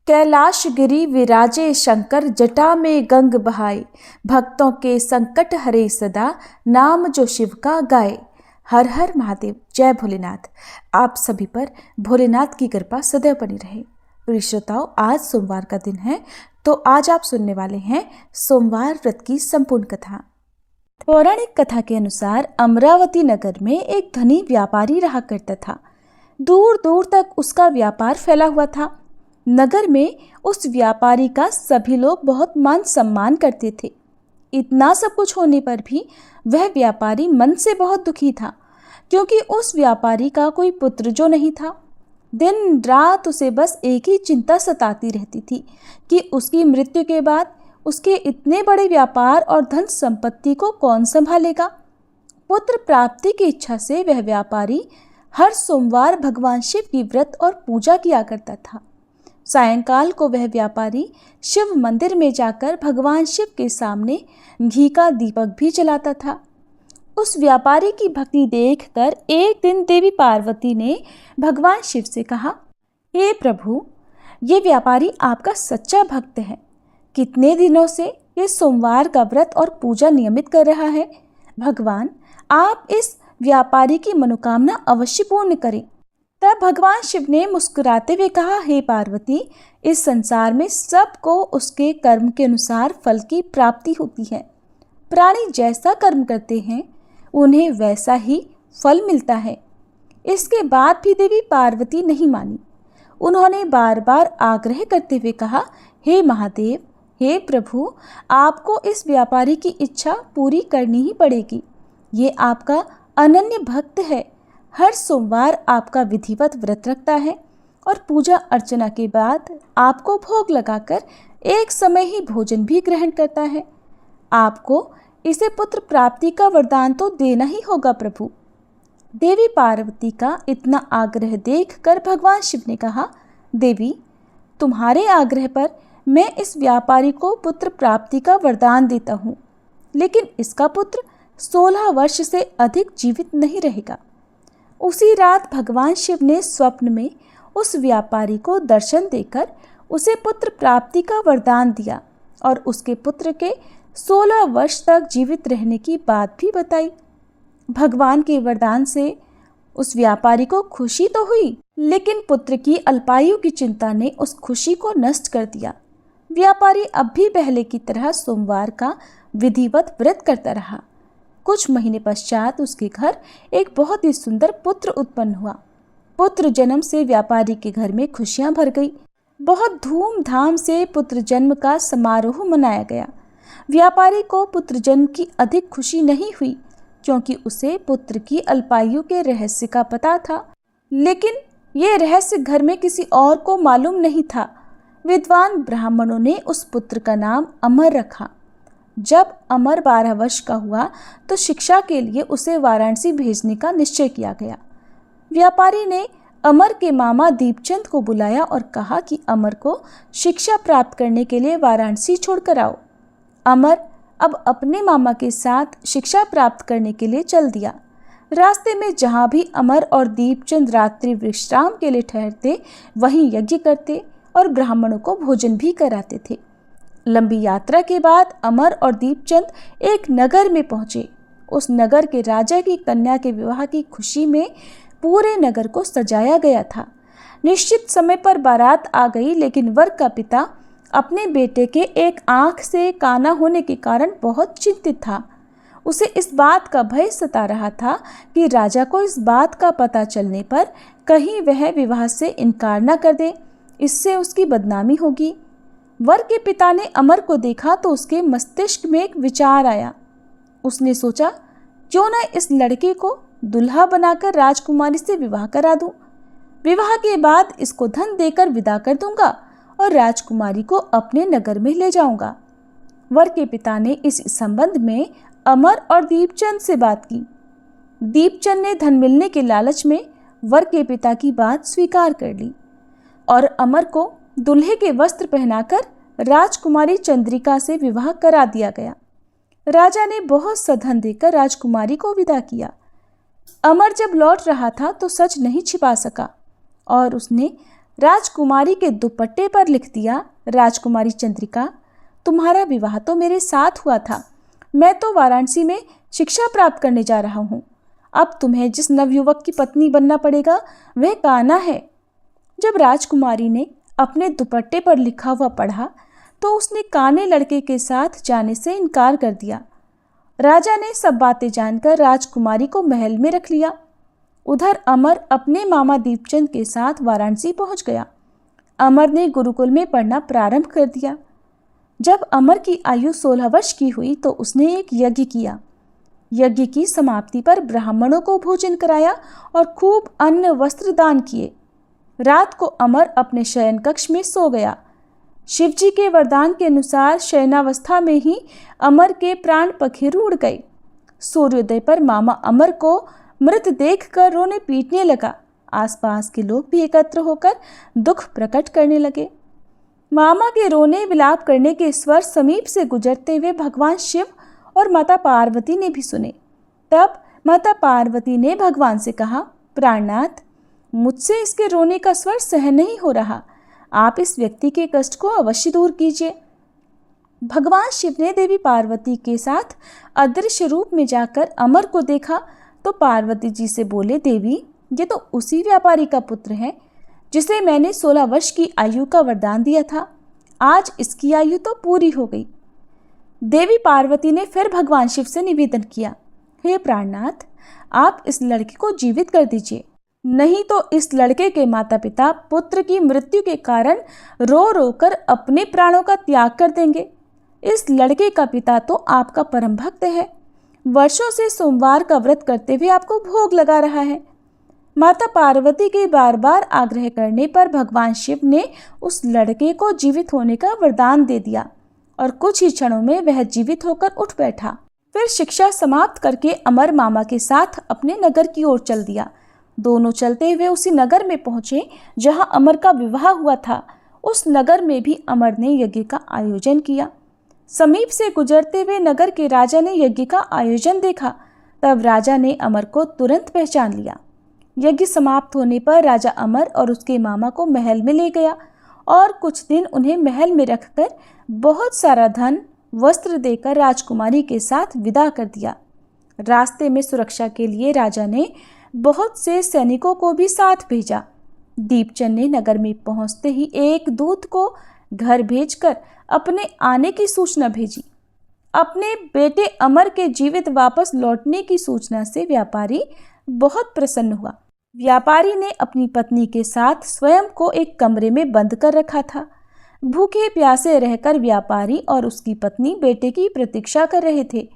कैलाश गिरी विराजे शंकर, जटा में गंग बहाए, भक्तों के संकट हरे सदा, नाम जो शिव का गाए। हर हर महादेव। जय भोलेनाथ। आप सभी पर भोलेनाथ की कृपा सदैव बनी रहे। प्रिय श्रोताओं, आज सोमवार का दिन है, तो आज आप सुनने वाले हैं सोमवार व्रत की संपूर्ण कथा। पौराणिक कथा के अनुसार अमरावती नगर में एक धनी व्यापारी रहा करता था। दूर दूर तक उसका व्यापार फैला हुआ था। नगर में उस व्यापारी का सभी लोग बहुत मान सम्मान करते थे। इतना सब कुछ होने पर भी वह व्यापारी मन से बहुत दुखी था, क्योंकि उस व्यापारी का कोई पुत्र जो नहीं था। दिन रात उसे बस एक ही चिंता सताती रहती थी कि उसकी मृत्यु के बाद उसके इतने बड़े व्यापार और धन संपत्ति को कौन संभालेगा। पुत्र प्राप्ति की इच्छा से वह व्यापारी हर सोमवार भगवान शिव की व्रत और पूजा किया करता था। सायंकाल को वह व्यापारी शिव मंदिर में जाकर भगवान शिव के सामने घी का दीपक भी जलाता था। उस व्यापारी की भक्ति देखकर एक दिन देवी पार्वती ने भगवान शिव से कहा, हे प्रभु, ये व्यापारी आपका सच्चा भक्त है। कितने दिनों से ये सोमवार का व्रत और पूजा नियमित कर रहा है। भगवान, आप इस व्यापारी की मनोकामना अवश्य पूर्ण करें। तब भगवान शिव ने मुस्कुराते हुए कहा, हे पार्वती, इस संसार में सबको उसके कर्म के अनुसार फल की प्राप्ति होती है। प्राणी जैसा कर्म करते हैं उन्हें वैसा ही फल मिलता है। इसके बाद भी देवी पार्वती नहीं मानी। उन्होंने बार बार आग्रह करते हुए कहा, हे महादेव, हे प्रभु, आपको इस व्यापारी की इच्छा पूरी करनी ही पड़ेगी। ये आपका अनन्य भक्त है। हर सोमवार आपका विधिवत व्रत रखता है और पूजा अर्चना के बाद आपको भोग लगाकर एक समय ही भोजन भी ग्रहण करता है। आपको इसे पुत्र प्राप्ति का वरदान तो देना ही होगा प्रभु। देवी पार्वती का इतना आग्रह देखकर भगवान शिव ने कहा, देवी, तुम्हारे आग्रह पर मैं इस व्यापारी को पुत्र प्राप्ति का वरदान देता हूँ, लेकिन इसका पुत्र 16 वर्ष से अधिक जीवित नहीं रहेगा। उसी रात भगवान शिव ने स्वप्न में उस व्यापारी को दर्शन देकर उसे पुत्र प्राप्ति का वरदान दिया और उसके पुत्र के 16 वर्ष तक जीवित रहने की बात भी बताई। भगवान के वरदान से उस व्यापारी को खुशी तो हुई, लेकिन पुत्र की अल्पायु की चिंता ने उस खुशी को नष्ट कर दिया। व्यापारी अब भी पहले की तरह सोमवार का विधिवत व्रत करता रहा। कुछ महीने पश्चात उसके घर एक बहुत ही सुंदर पुत्र उत्पन्न हुआ। पुत्र जन्म से व्यापारी के घर में खुशियां भर गई। बहुत धूमधाम से पुत्र जन्म का समारोह मनाया गया। व्यापारी को पुत्र जन्म की अधिक खुशी नहीं हुई, क्योंकि उसे पुत्र की अल्पायु के रहस्य का पता था, लेकिन ये रहस्य घर में किसी और को मालूम नहीं था। विद्वान ब्राह्मणों ने उस पुत्र का नाम अमर रखा। जब अमर 12 वर्ष का हुआ तो शिक्षा के लिए उसे वाराणसी भेजने का निश्चय किया गया। व्यापारी ने अमर के मामा दीपचंद को बुलाया और कहा कि अमर को शिक्षा प्राप्त करने के लिए वाराणसी छोड़कर आओ। अमर अब अपने मामा के साथ शिक्षा प्राप्त करने के लिए चल दिया। रास्ते में जहाँ भी अमर और दीपचंद रात्रि विश्राम के लिए ठहरते, वहीं यज्ञ करते और ब्राह्मणों को भोजन भी कराते थे। लंबी यात्रा के बाद अमर और दीपचंद एक नगर में पहुंचे। उस नगर के राजा की कन्या के विवाह की खुशी में पूरे नगर को सजाया गया था। निश्चित समय पर बारात आ गई, लेकिन वर का पिता अपने बेटे के एक आंख से काना होने के कारण बहुत चिंतित था। उसे इस बात का भय सता रहा था कि राजा को इस बात का पता चलने पर कहीं वह विवाह से इनकार न कर दे, इससे उसकी बदनामी होगी। वर के पिता ने अमर को देखा तो उसके मस्तिष्क में एक विचार आया। उसने सोचा, क्यों न इस लड़के को दुल्हा बनाकर राजकुमारी से विवाह करा दूं। विवाह के बाद इसको धन देकर विदा कर दूंगा और राजकुमारी को अपने नगर में ले जाऊंगा। वर के पिता ने इस संबंध में अमर और दीपचंद से बात की। दीपचंद ने धन मिलने के लालच में वर के पिता की बात स्वीकार कर ली और अमर को दुल्हे के वस्त्र पहनाकर राजकुमारी चंद्रिका से विवाह करा दिया गया। राजा ने बहुत सा धन देकर राजकुमारी को विदा किया। अमर जब लौट रहा था तो सच नहीं छिपा सका और उसने राजकुमारी के दुपट्टे पर लिख दिया, राजकुमारी चंद्रिका, तुम्हारा विवाह तो मेरे साथ हुआ था। मैं तो वाराणसी में शिक्षा प्राप्त करने जा रहा हूँ। अब तुम्हें जिस नवयुवक की पत्नी बनना पड़ेगा वह कान्हा है। जब राजकुमारी ने अपने दुपट्टे पर लिखा हुआ पढ़ा तो उसने काने लड़के के साथ जाने से इनकार कर दिया। राजा ने सब बातें जानकर राजकुमारी को महल में रख लिया। उधर अमर अपने मामा दीपचंद के साथ वाराणसी पहुंच गया। अमर ने गुरुकुल में पढ़ना प्रारंभ कर दिया। जब अमर की आयु 16 वर्ष की हुई तो उसने एक यज्ञ किया। यज्ञ की समाप्ति पर ब्राह्मणों को भोजन कराया और खूब अन्न वस्त्र दान किए। रात को अमर अपने शयन कक्ष में सो गया। शिवजी के वरदान के अनुसार शयनावस्था में ही अमर के प्राण पखेरु उड़ गए। सूर्योदय पर मामा अमर को मृत देखकर रोने पीटने लगा। आसपास के लोग भी एकत्र होकर दुख प्रकट करने लगे। मामा के रोने विलाप करने के स्वर समीप से गुजरते हुए भगवान शिव और माता पार्वती ने भी सुने। तब माता पार्वती ने भगवान से कहा, प्राणनाथ, मुझसे इसके रोने का स्वर सहन नहीं हो रहा। आप इस व्यक्ति के कष्ट को अवश्य दूर कीजिए। भगवान शिव ने देवी पार्वती के साथ अदृश्य रूप में जाकर अमर को देखा तो पार्वती जी से बोले, देवी, ये तो उसी व्यापारी का पुत्र है जिसे मैंने 16 वर्ष की आयु का वरदान दिया था। आज इसकी आयु तो पूरी हो गई। देवी पार्वती ने फिर भगवान शिव से निवेदन किया, हे प्राणनाथ, आप इस लड़के को जीवित कर दीजिए, नहीं तो इस लड़के के माता पिता पुत्र की मृत्यु के कारण रो रो कर अपने प्राणों का त्याग कर देंगे। इस लड़के का पिता तो आपका परम भक्त है, वर्षों से सोमवार का व्रत करते हुए आपको भोग लगा रहा है। माता पार्वती के बार बार आग्रह करने पर भगवान शिव ने उस लड़के को जीवित होने का वरदान दे दिया और कुछ ही क्षणों में वह जीवित होकर उठ बैठा। फिर शिक्षा समाप्त करके अमर मामा के साथ अपने नगर की ओर चल दिया। दोनों चलते हुए उसी नगर में पहुंचे जहां अमर का विवाह हुआ था। उस नगर में भी अमर ने यज्ञ का आयोजन किया। समीप से गुजरते हुए नगर के राजा ने यज्ञ का आयोजन देखा। तब राजा ने अमर को तुरंत पहचान लिया। यज्ञ समाप्त होने पर राजा अमर और उसके मामा को महल में ले गया और कुछ दिन उन्हें महल में रखकर बहुत सारा धन वस्त्र देकर राजकुमारी के साथ विदा कर दिया। रास्ते में सुरक्षा के लिए राजा ने बहुत से सैनिकों को भी साथ भेजा। दीपचंद ने नगर में पहुंचते ही एक दूत को घर भेजकर अपने आने की सूचना भेजी। अपने बेटे अमर के जीवित वापस लौटने की सूचना से व्यापारी बहुत प्रसन्न हुआ। व्यापारी ने अपनी पत्नी के साथ स्वयं को एक कमरे में बंद कर रखा था। भूखे प्यासे रहकर व्यापारी और उसकी पत्नी बेटे की प्रतीक्षा कर रहे थे।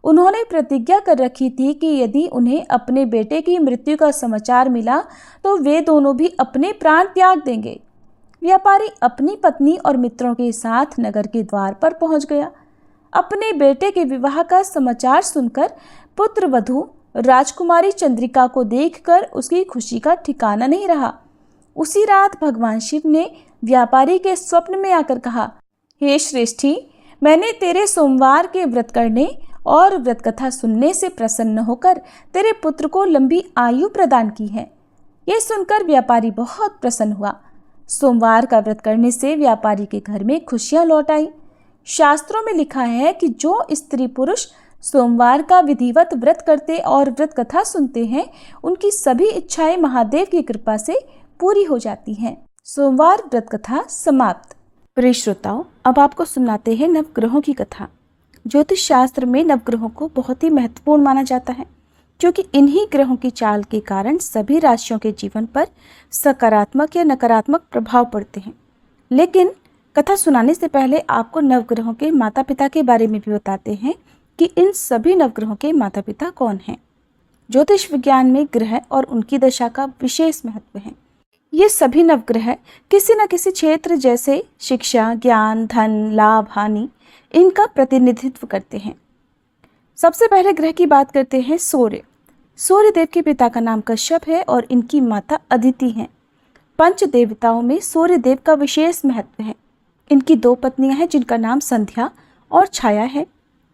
उन्होंने प्रतिज्ञा कर रखी थी कि यदि उन्हें अपने बेटे की मृत्यु का समाचार मिला तो वे दोनों भी अपने प्राण त्याग देंगे। व्यापारी अपनी पत्नी और मित्रों के साथ नगर के द्वार पर पहुंच गया। अपने बेटे के विवाह का समाचार सुनकर पुत्र वधू राजकुमारी चंद्रिका को देखकर उसकी खुशी का ठिकाना नहीं रहा। उसी रात भगवान शिव ने व्यापारी के स्वप्न में आकर कहा, हे श्रेष्ठी, मैंने तेरे सोमवार के व्रत करने और व्रत कथा सुनने से प्रसन्न होकर तेरे पुत्र को लंबी आयु प्रदान की है। यह सुनकर व्यापारी बहुत प्रसन्न हुआ। सोमवार का व्रत करने से व्यापारी के घर में खुशियां लौट आई। शास्त्रों में लिखा है कि जो स्त्री पुरुष सोमवार का विधिवत व्रत करते और व्रत कथा सुनते हैं, उनकी सभी इच्छाएं महादेव की कृपा से पूरी हो जाती हैं। सोमवार व्रत कथा समाप्त। प्रिय श्रोताओं, अब आपको सुनाते हैं नवग्रहों की कथा। ज्योतिष शास्त्र में नवग्रहों को बहुत ही महत्वपूर्ण माना जाता है, क्योंकि इन्हीं ग्रहों की चाल के कारण सभी राशियों के जीवन पर सकारात्मक या नकारात्मक प्रभाव पड़ते हैं। लेकिन कथा सुनाने से पहले आपको नवग्रहों के माता पिता के बारे में भी बताते हैं कि इन सभी नवग्रहों के माता पिता कौन हैं। ज्योतिष विज्ञान में ग्रह और उनकी दशा का विशेष महत्व है। ये सभी नवग्रह किसी न किसी क्षेत्र जैसे शिक्षा, ज्ञान, धन, लाभ, हानि इनका प्रतिनिधित्व करते हैं। सबसे पहले ग्रह की बात करते हैं सूर्य। सूर्य देव के पिता का नाम कश्यप है और इनकी माता अदिति हैं। पंच देवताओं में सूर्य देव का विशेष महत्व है। इनकी 2 पत्नियां हैं जिनका नाम संध्या और छाया है।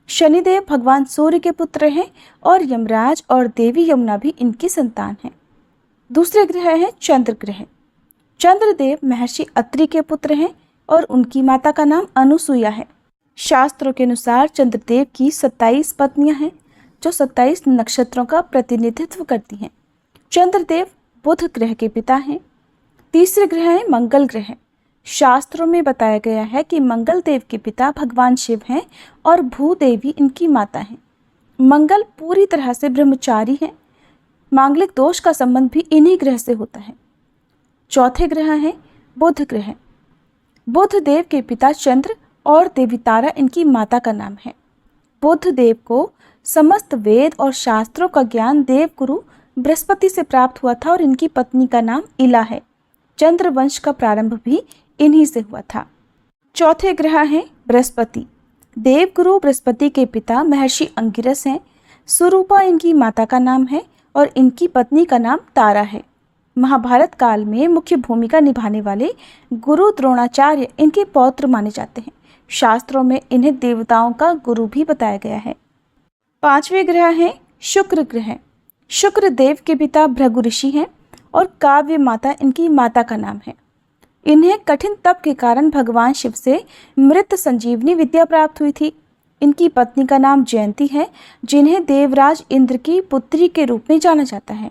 शनिदेव भगवान सूर्य के पुत्र हैं और यमराज और देवी यमुना भी इनकी संतान हैं। दूसरे ग्रह हैं चंद्र ग्रह। चंद्रदेव महर्षि अत्रि के पुत्र हैं और उनकी माता का नाम अनुसुईया है। शास्त्रों के अनुसार चंद्रदेव की 27 पत्नियां हैं जो 27 नक्षत्रों का प्रतिनिधित्व करती हैं। चंद्रदेव बुध ग्रह के पिता हैं। तीसरे ग्रह है मंगल ग्रह। शास्त्रों में बताया गया है कि मंगल देव के पिता भगवान शिव हैं और भूदेवी इनकी माता हैं। मंगल पूरी तरह से ब्रह्मचारी है। मांगलिक दोष का संबंध भी इन्हीं ग्रह से होता है। चौथे ग्रह है बुध ग्रह। बुध देव के पिता चंद्र और देवी तारा इनकी माता का नाम है। बुध देव को समस्त वेद और शास्त्रों का ज्ञान देवगुरु बृहस्पति से प्राप्त हुआ था और इनकी पत्नी का नाम इला है। चंद्र वंश का प्रारंभ भी इन्हीं से हुआ था। चौथे ग्रह हैं बृहस्पति। देवगुरु बृहस्पति के पिता महर्षि अंगिरस हैं। स्वरूपा इनकी माता का नाम है और इनकी पत्नी का नाम तारा है। महाभारत काल में मुख्य भूमिका निभाने वाले गुरु द्रोणाचार्य इनके पौत्र माने जाते हैं। शास्त्रों में इन्हें देवताओं का गुरु भी बताया गया है। पांचवें ग्रह हैं शुक्र ग्रह। शुक्र देव के पिता भृगु ऋषि हैं और काव्य माता इनकी माता का नाम है। इन्हें कठिन तप के कारण भगवान शिव से मृत संजीवनी विद्या प्राप्त हुई थी। इनकी पत्नी का नाम जयंती है, जिन्हें देवराज इंद्र की पुत्री के रूप में जाना जाता है।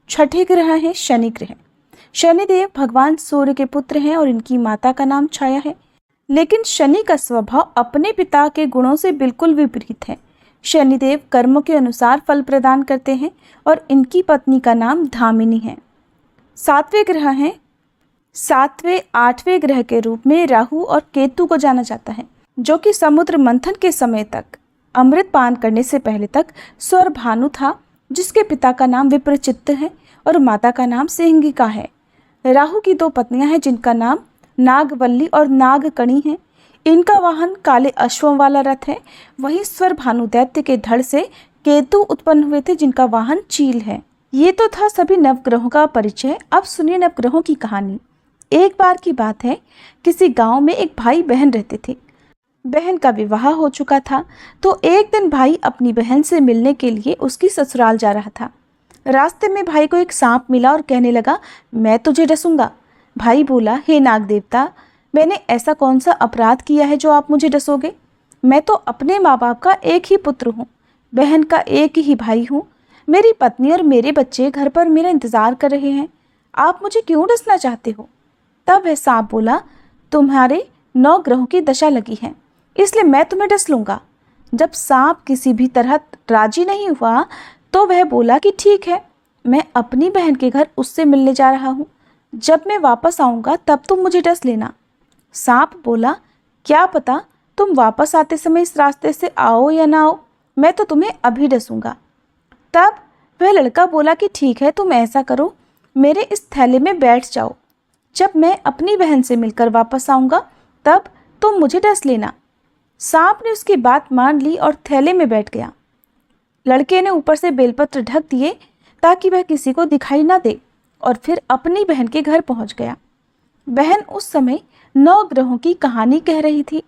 छठे ग्रह है शनि ग्रह। शनिदेव भगवान सूर्य के पुत्र हैं और इनकी माता का नाम छाया है। लेकिन शनि का स्वभाव अपने पिता के गुणों से बिल्कुल विपरीत है। शनिदेव कर्मों के अनुसार फल प्रदान करते हैं और इनकी पत्नी का नाम धामिनी है। सातवें ग्रह हैं सातवें आठवें ग्रह के रूप में राहु और केतु को जाना जाता है, जो कि समुद्र मंथन के समय तक अमृत पान करने से पहले तक स्वर भानु था, जिसके पिता का नाम विप्रचित्त है और माता का नाम सिंहिका है। राहु की 2 पत्नियां हैं जिनका नाम नागवल्ली और नागकणी है। इनका वाहन काले अश्वों वाला रथ है। वहीं स्वर भानु दैत्य के धड़ से केतु उत्पन्न हुए थे जिनका वाहन चील है। ये तो था सभी नवग्रहों का परिचय। अब सुनिए नवग्रहों की कहानी। एक बार की बात है, किसी गांव में एक भाई बहन रहते थे। बहन का विवाह हो चुका था, तो एक दिन भाई अपनी बहन से मिलने के लिए उसकी ससुराल जा रहा था। रास्ते में भाई को एक सांप मिला और कहने लगा, मैं तुझे डसूंगा। भाई बोला, हे नाग देवता, मैंने ऐसा कौन सा अपराध किया है जो आप मुझे डसोगे? मैं तो अपने माँ बाप का एक ही पुत्र हूँ, बहन का एक ही भाई हूँ। मेरी पत्नी और मेरे बच्चे घर पर मेरा इंतज़ार कर रहे हैं। आप मुझे क्यों डसना चाहते हो? तब वह सांप बोला, तुम्हारे 9 ग्रहों की दशा लगी है, इसलिए मैं तुम्हें डस लूँगा। जब सांप किसी भी तरह राजी नहीं हुआ तो वह बोला कि ठीक है, मैं अपनी बहन के घर उससे मिलने जा रहा हूँ। जब मैं वापस आऊँगा तब तुम मुझे डस लेना। सांप बोला, क्या पता तुम वापस आते समय इस रास्ते से आओ या ना आओ, मैं तो तुम्हें अभी डसूंगा। तब वह लड़का बोला कि ठीक है, तुम ऐसा करो, मेरे इस थैले में बैठ जाओ। जब मैं अपनी बहन से मिलकर वापस आऊँगा तब तुम मुझे डस लेना। सांप ने उसकी बात मान ली और थैले में बैठ गया। लड़के ने ऊपर से बेलपत्र ढक दिए ताकि वह किसी को दिखाई ना दे और फिर अपनी बहन के घर पहुंच गया। बहन उस समय 9 ग्रहों की कहानी कह रही थी।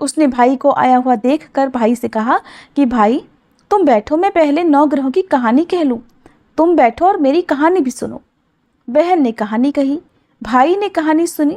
उसने भाई को आया हुआ देखकर भाई से कहा कि भाई तुम बैठो, मैं पहले 9 ग्रहों की कहानी कह लूँ। तुम बैठो और मेरी कहानी भी सुनो। बहन ने कहानी कही, भाई ने कहानी सुनी।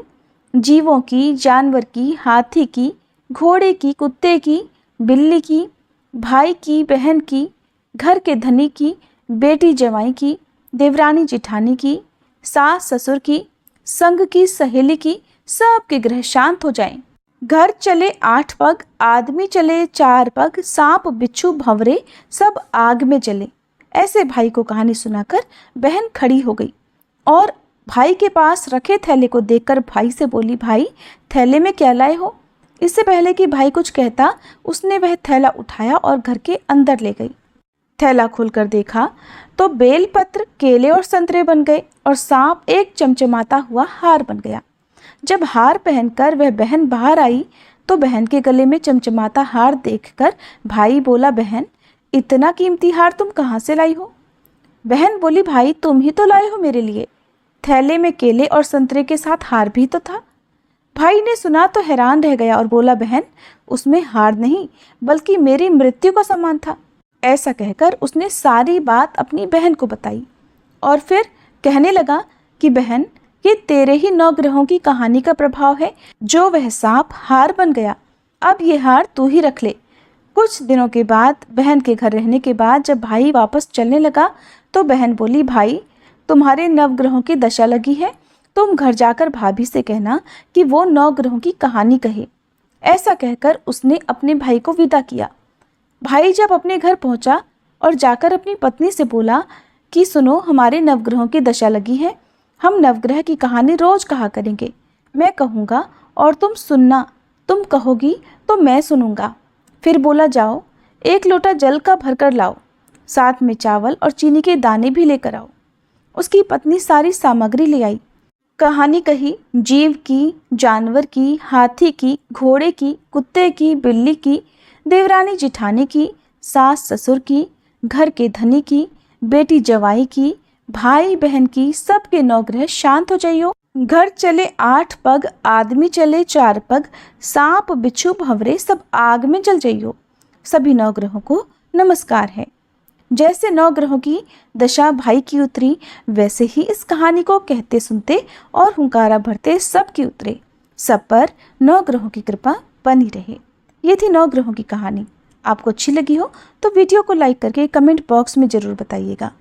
जीवों की, जानवर की, हाथी की, घोड़े की, कुत्ते की, बिल्ली की, भाई की, बहन की, घर के धनी की, बेटी जवाई की, देवरानी जिठानी की, सास ससुर की, संग की, सहेली की, सबके ग्रह शांत हो जाएं। घर चले 8 पग, आदमी चले 4 पग, सांप बिच्छू भंवरे सब आग में जले। ऐसे भाई को कहानी सुनाकर बहन खड़ी हो गई और भाई के पास रखे थैले को देखकर भाई से बोली, भाई थैले में क्या लाए हो? इससे पहले कि भाई कुछ कहता, उसने वह थैला उठाया और घर के अंदर ले गई। थैला खोलकर देखा तो बेलपत्र, केले और संतरे बन गए और सांप एक चमचमाता हुआ हार बन गया। जब हार पहनकर वह बहन बाहर आई तो बहन के गले में चमचमाता हार देखकर भाई बोला, बहन इतना कीमती हार तुम कहाँ से लाई हो? बहन बोली, भाई तुम ही तो लाए हो मेरे लिए। थैले में केले और संतरे के साथ हार भी तो था। भाई ने सुना तो हैरान रह गया और बोला, बहन उसमें हार नहीं बल्कि मेरी मृत्यु का सामान था। ऐसा कहकर उसने सारी बात अपनी बहन को बताई और फिर कहने लगा कि बहन ये तेरे ही 9 ग्रहों की कहानी का प्रभाव है। जो वह सांप हार बन गया, अब ये हार तू ही रख ले। कुछ दिनों के बाद बहन के घर रहने के बाद जब भाई वापस चलने लगा तो बहन बोली, भाई तुम्हारे 9 ग्रहों की दशा लगी है, तुम घर जाकर भाभी से कहना कि वो 9 ग्रहों की कहानी कहे। ऐसा कहकर उसने अपने भाई को विदा किया। भाई जब अपने घर पहुंचा और जाकर अपनी पत्नी से बोला कि सुनो, हमारे 9 ग्रहों की दशा लगी है, हम नवग्रह की कहानी रोज कहा करेंगे। मैं कहूँगा और तुम सुनना, तुम कहोगी तो मैं सुनूंगा। फिर बोला, जाओ 1 लोटा जल का भरकर लाओ, साथ में चावल और चीनी के दाने भी लेकर आओ। उसकी पत्नी सारी सामग्री ले आई। कहानी कही, जीव की, जानवर की, हाथी की, घोड़े की, कुत्ते की, बिल्ली की, देवरानी जिठानी की, सास ससुर की, घर के धनी की, बेटी जवाई की, भाई बहन की, सबके 9 ग्रह शांत हो जाइयो। घर चले 8 पग, आदमी चले 4 पग, सांप बिच्छू भंवरे सब आग में जल जाइयो। सभी 9 ग्रहों को नमस्कार है। जैसे 9 ग्रहों की दशा भाई की उतरी, वैसे ही इस कहानी को कहते सुनते और हुंकारा भरते सब की उतरे। सब पर 9 ग्रहों की कृपा बनी रहे। ये थी 9 ग्रहों की कहानी। आपको अच्छी लगी हो तो वीडियो को लाइक करके कमेंट बॉक्स में ज़रूर बताइएगा।